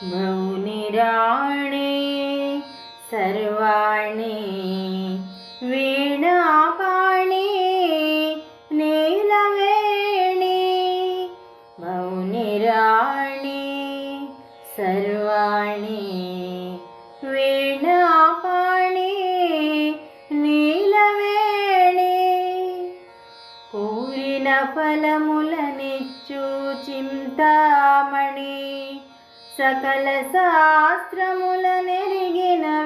भवनिराणे सर्वाणि वीणापाणि नीलवेणी भवनिराणे सर्वाणि वीणापाणि नीलवेणी पूरिन फलमुलनिच्चु चिंतामणि सकल शास्त्रमुलनेरिगिन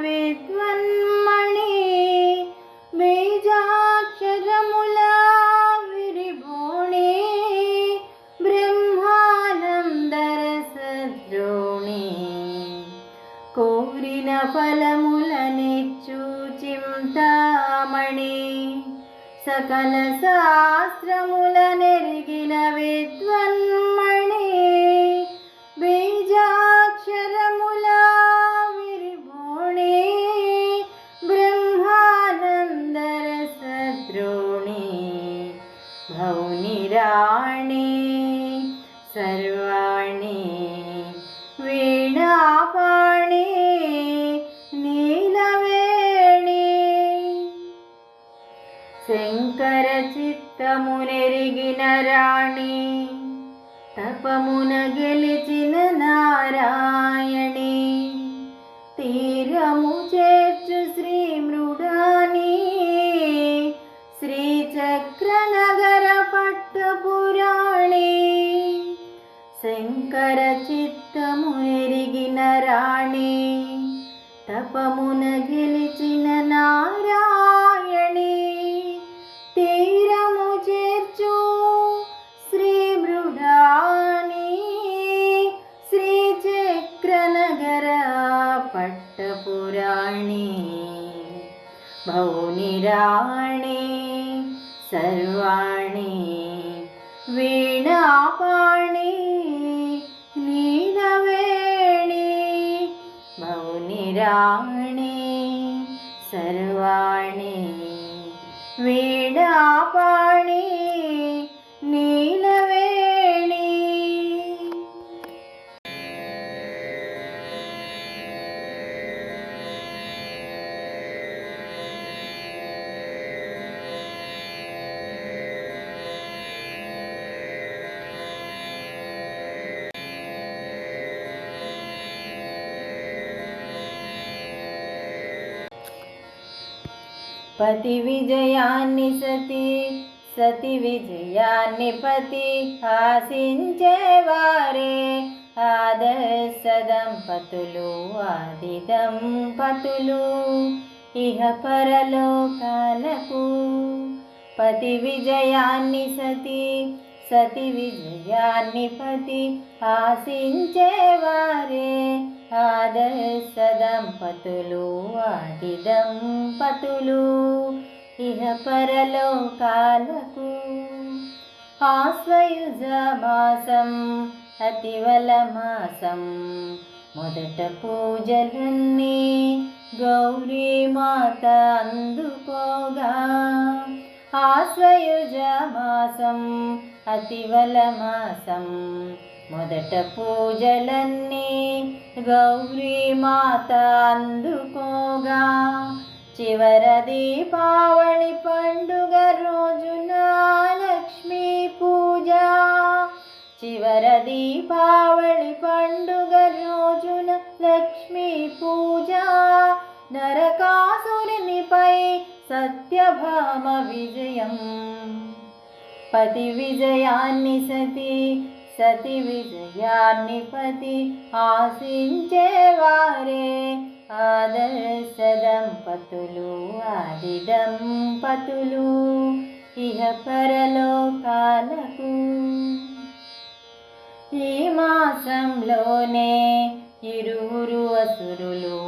विद्वन्मणि बीजाक्षरमुल विरिभोणि ब्रह्मानंदरसद्रोणि कोरिन फलमुलनिच्चु चिंतामणि सकल शास्त्रमुलनेरिगिन विद्वन्मणि बीजाक्षरमुल विरिभोणि ब्रह्मानंदरसद्रोणि भवनिराणे सर्वाणि वीणापाणि नीलवेणी శంకర చిత్తమునెరిగిన రాణి తపమున గెలిచిన నారాయణి తీరము చేర్చు శ్రీ మృడాని శ్రీచక్రనగర పట్టపురాణి శంకర చిత్తమునెరిగిన రాణి తపమున గెలిచిన నారాయణి తీరము చేర్చు శ్రీ మృడాని శ్రీచక్రనగర పట్టపురాణి భవనిరాణి సర్వాణి వీణాపాణి నీలవేణి భవనిరాణి సర్వాణి వీణాపాణి నీలవేణి. పతి విజయాన్ని సతి విజయాన్ని పతి ఆశించేవారే ఆదర్శ దంపతులు ఆది దంపతులు ఇహ పరలోకాలకు పతి విజయాన్ని సతి విజయాన్ని పతి ఆశించేవారే ఆదర్శ దంపతులు ఆది దంపతులు ఇహ పరలోకాలకు ఆశ్వయుజ మాసం అతివల మాసం మొదట పూజలన్నీ గౌరీ మాత అందుకోగా ఆశ్వయుజ మాసం అతివల మాసం మొదట పూజలన్నీ గౌరీ మాత అందుకోగా చివర దీపావళి పండుగ రోజున లక్ష్మీ పూజ చివర దీపావళి పండుగ రోజున లక్ష్మీ పూజ నరకాసురునిపై సత్యభామ విజయం పతి విజయాన్ని సతి విజయాన్ని పతి ఆశించేవారే ఆదర్శ దంపతులు ఆది దంపతులు ఇహ పరలోకాలకు ఈ మాసంలోనే ఇరువురు అసురులు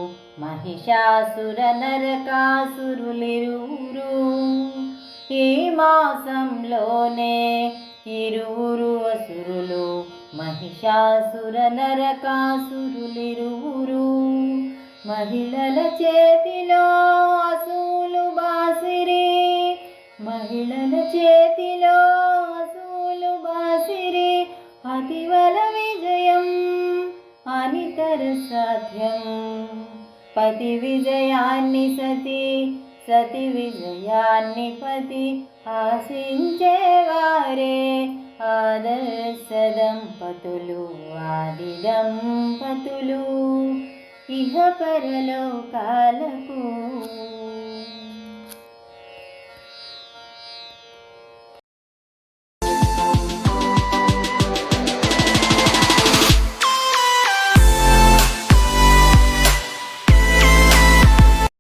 మహిషాసుర నరకాసురులిరువురు ఈ మాసంలోనే ఇరువురు అసురులు మహిషాసుర నరకాసురులిరువురు మహిళల చేతిలో అసూలు బాసిరి మహిళల చేతిలో అసూలు బాసిరి అతివల విజయం అనితర సాధ్యం. పతి విజయాన్ని సతి విజయాన్ని పతి ఆశించేవారే ఆదర్శ దంపతులు, ఆది దంపతులు. ఇహ పరలోకాల